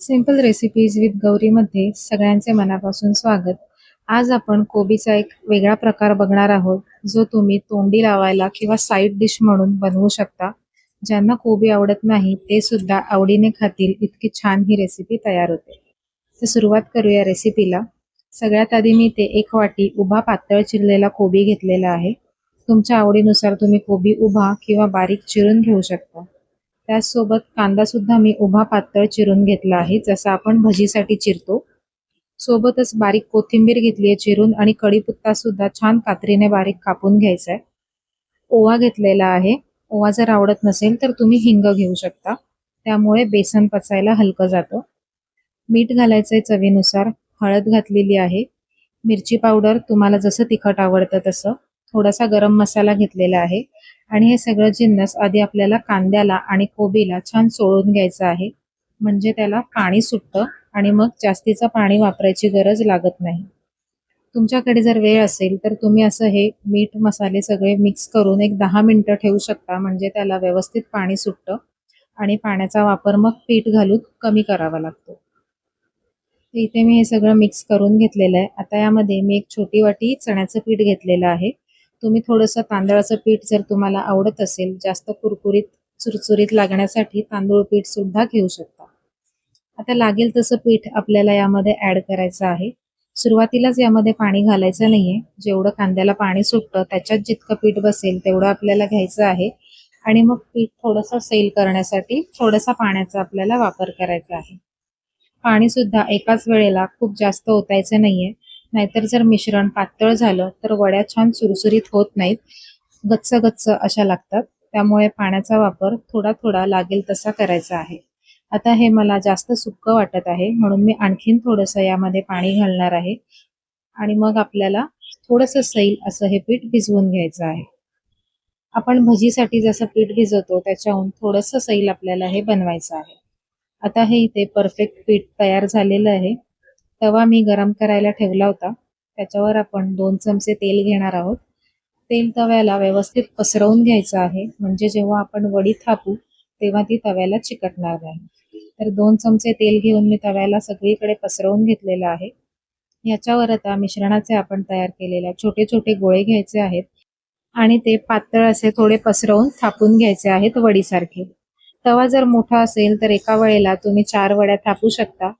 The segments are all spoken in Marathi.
सिंपल रेसिपीज विथ गौरीमध्ये सगळ्यांचे मनापासून स्वागत. आज आपण कोबीचा एक वेगळा प्रकार बघणार आहोत, जो तुम्ही तोंडी लावायला किंवा साईड डिश म्हणून बनवू शकता. ज्यांना कोबी आवडत नाही ते सुद्धा आवडीने खातील इतकी छान ही रेसिपी तयार होते. तर सुरुवात करूया रेसिपीला. सगळ्यात आधी मी ते 1 वाटी उभा पातळ चिरलेला कोबी घेतलेला आहे. तुमच्या आवडीनुसार तुम्ही कोबी उभा किंवा बारीक चिरून घेऊ शकता. त्याचसोबत कांदा सुद्धा मी उभा पातळ चिरून घेतला आहे, जसा आपण भजीसाठी चिरतो. सोबतच बारीक कोथिंबीर घेतली आहे चिरून आणि कढीपत्ता सुद्धा छान कात्रीने बारीक कापून घ्यायचा आहे. ओवा घेतलेला आहे. ओवा जर आवडत नसेल तर तुम्ही हिंग घेऊ शकता. त्यामुळे बेसन पचायला हलकं जातं. मीठ घालायचंय चवीनुसार. हळद घातलेली आहे. मिरची पावडर तुम्हाला जसं तिखट आवडतं तसं. थोडासा गरम मसाला घेतलेला आहे आणि हे सगळं जिन्नस आधी आपल्याला कांद्याला आणि कोबीला छान चोळून घ्यायचं आहे, म्हणजे त्याला पाणी सुटतं आणि मग जास्तीचं पाणी वापरायची गरज लागत नाही. तुमच्याकडे जर वेळ असेल तर तुम्ही असं हे मीठ मसाले सगळे मिक्स करून एक 10 मिनिटं ठेवू शकता, म्हणजे त्याला व्यवस्थित पाणी सुटतं आणि पाण्याचा वापर मग पीठ घालून कमी करावा लागतो. इथे मी हे सगळं मिक्स करून घेतलेलं आहे. आता यामध्ये मी एक छोटी वाटी चण्याचं पीठ घेतलेलं आहे. तुम्ही थोडंसं तांदळाचं पीठ जर तुम्हाला आवडत असेल जास्त कुरकुरीत चुरचुरीत लागण्यासाठी तांदूळ पीठ सुद्धा घेऊ शकता. आता लागेल तसं पीठ आपल्याला यामध्ये ऍड करायचं आहे. सुरुवातीलाच यामध्ये पाणी घालायचं नाहीये. जेवढं कांद्याला पाणी सुटतं त्याच्यात जितकं पीठ बसेल तेवढं आपल्याला घ्यायचं आहे आणि मग पीठ थोडंसं सैल करण्यासाठी थोडासा पाण्याचा आपल्याला वापर करायचा आहे. पाणी सुद्धा एकाच वेळेला खूप जास्त ओतायचं नाहीये, नाहीतर जर मिश्रण पातळ झालं तर वड्या छान सुरसुरीत होत नाहीत, गच्च गच्च अशा लागतात. त्यामुळे पाण्याचा वापर थोडा थोडा लागेल तसा करायचा आहे. आता हे मला जास्त सुक्क वाटत आहे, म्हणून मी आणखीन थोडंसं यामध्ये पाणी घालणार आहे आणि मग आपल्याला थोडंसं सैल असं हे पीठ भिजवून घ्यायचं आहे. आपण भजीसाठी जसं पीठ भिजवतो त्याच्याहून थोडंसं सैल आपल्याला हे बनवायचं आहे. आता हे इथे परफेक्ट पीठ तयार झालेलं आहे. तवा मी गरम करायला ठेवला होता. त्याच्यावर आपण 2 चमचे तेल घेणार आहोत. तेल तव्याला व्यवस्थित पसरवून घ्यायचं आहे, म्हणजे जेव्हा आपण वडी थापू तेव्हा ती तव्याला चिकटणार नाही. तर 2 चमचे तेल घेऊन मी तव्याला सगळीकडे पसरवून घेतलेलं आहे. याच्यावर आता मिश्रणाचे आपण तयार केलेले छोटे छोटे गोळे घ्यायचे आहेत आणि ते पातळ असे थोडे पसरवून थापून घ्यायचे आहेत वडीसारखे. तवा जर मोठा असेल तर एका वेळेला तुम्ही 4 वड्या थापू शकता.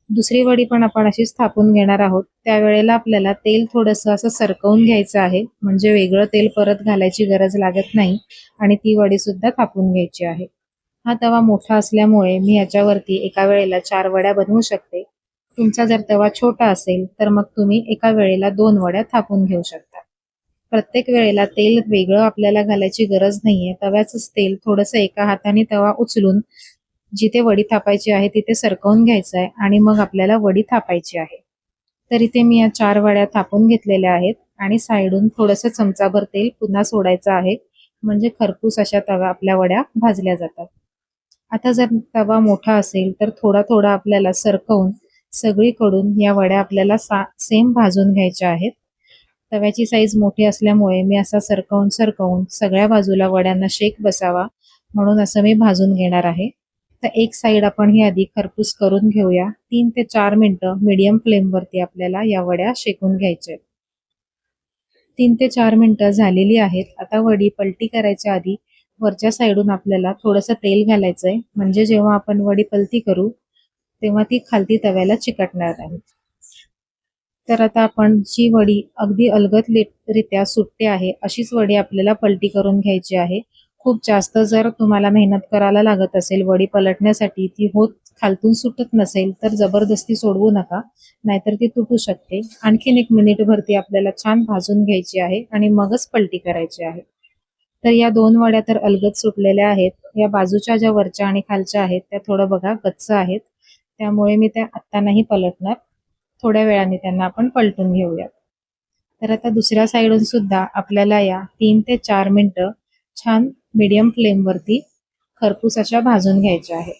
दुसरी वडी पण आपण अशीच थापून घेणार आहोत. त्यावेळेला आपल्याला तेल थोडंसं असं सरकवून घ्यायचं आहे, म्हणजे वेगळं तेल परत घालायची गरज लागत नाही आणि ती वडी सुद्धा थापून घ्यायची आहे. हा तवा मोठा असल्यामुळे मी याच्यावरती एका वेळेला 4 वड्या बनवू शकते. तुमचा जर तवा छोटा असेल तर मग तुम्ही एका वेळेला 2 वड्या थापून घेऊ शकता. प्रत्येक वेळेला तेल वेगळं आपल्याला घालायची गरज नाहीये. तव्याचंच तेल थोडंसं एका हाताने तवा उचलून जिथे वडी थापायची आहे तिथे सरकवून घ्यायचं आहे आणि मग आपल्याला वडी थापायची आहे. तर इथे मी या 4 वड्या थापून घेतलेल्या आहेत आणि साईडून थोडंसं चमचाभर तेल पुन्हा सोडायचं आहे, म्हणजे खरपूस अशा तव्या आपल्या वड्या भाजल्या जातात. आता जर तवा मोठा असेल तर थोडा थोडा आपल्याला सरकवून सगळीकडून या वड्या आपल्याला सेम भाजून घ्यायच्या आहेत. तव्याची साईज मोठी असल्यामुळे मी असा सरकवून सरकवून सगळ्या बाजूला वड्यांना शेक बसावा म्हणून असं मी भाजून घेणार आहे. तर एक साईड आपण ही आधी खरपूस करून घेऊया. 3 ते 4 मिनिटं मीडियम फ्लेमवरती आपल्याला या वड्या शेकून घ्यायच्या. 3 ते 4 मिनिटं झालेली आहेत. आता वडी पलटी करायच्या आधी वरच्या साईडून आपल्याला थोडंसं तेल घालायचंय, म्हणजे जेव्हा आपण वडी पलटी करू तेव्हा ती खालती तव्याला चिकटणार नाही. तर आता आपण जी वडी अगदी अलगदरित्या सुटते आहे अशीच वडी आपल्याला पलटी करून घ्यायची आहे. खूप जास्त जर तुम्हाला मेहनत करायला लागत असेल वडी पलटण्यासाठी, ती होत खालतून सुटत नसेल तर जबरदस्ती सोडवू नका, नाहीतर ती तुटू शकते. आणखीन 1 मिनिटभर ती आपल्याला छान भाजून घ्यायची आहे आणि मगच पलटी करायची आहे. तर या 2 वड्या तर अलगद सुटलेल्या आहेत. या बाजूच्या ज्या वरच्या आणि खालच्या आहेत त्या थोडं बघा गच्च आहेत, त्यामुळे मी त्या आत्ता नाही पलटणार. थोड्या वेळाने त्यांना आपण पलटून घेऊया. तर आता दुसऱ्या साईडून सुद्धा आपल्याला या 3 ते 4 मिनिटं छान मीडियम फ्लेमवरती खरपूस अशा भाजून घ्यायच्या आहेत.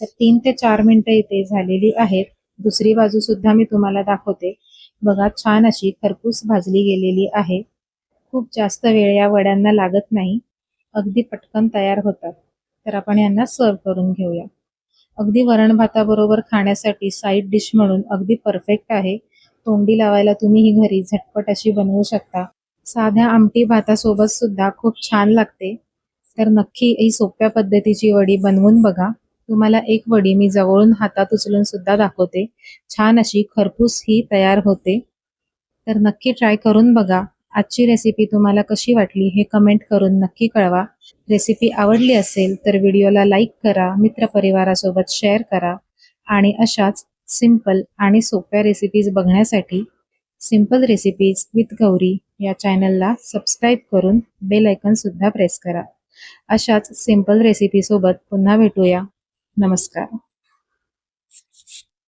तर 3 ते 4 मिनिटं इथे झालेली आहेत. दुसरी बाजू सुद्धा मी तुम्हाला दाखवते. बघा छान अशी खरपूस भाजली गेलेली आहे. खूप जास्त वेळ या वड्यांना लागत नाही, अगदी पटकन तयार होतात. तर आपण यांना सर्व करून घेऊया. अगदी वरण भाताबरोबर खाण्यासाठी साईड डिश म्हणून अगदी परफेक्ट आहे. तोंडी लावायला तुम्ही ही घरी झटपट अशी बनवू शकता. साध्या आमटी भातासोबत सुद्धा खूप छान लागते. तर नक्की ही सोप्या पद्धतीची वडी बनवून बघा. तुम्हाला एक वडी मी जवळून हातात उचलून सुद्धा दाखवते. छान अशी खरपूस ही तयार होते. तर नक्की ट्राय करून बघा. आजची रेसिपी तुम्हाला कशी वाटली हे कमेंट करून नक्की कळवा. रेसिपी आवडली असेल तर व्हिडिओला लाईक करा, मित्रपरिवारासोबत शेअर करा आणि अशाच सिंपल आणि सोप्या रेसिपीज बघण्यासाठी सिंपल रेसिपीज विथ गौरी या चॅनलला सबस्क्राईब करून बेल आयकॉन सुद्धा प्रेस करा. अशाच सिंपल रेसिपीसोबत पुन्हा भेटूया. नमस्कार.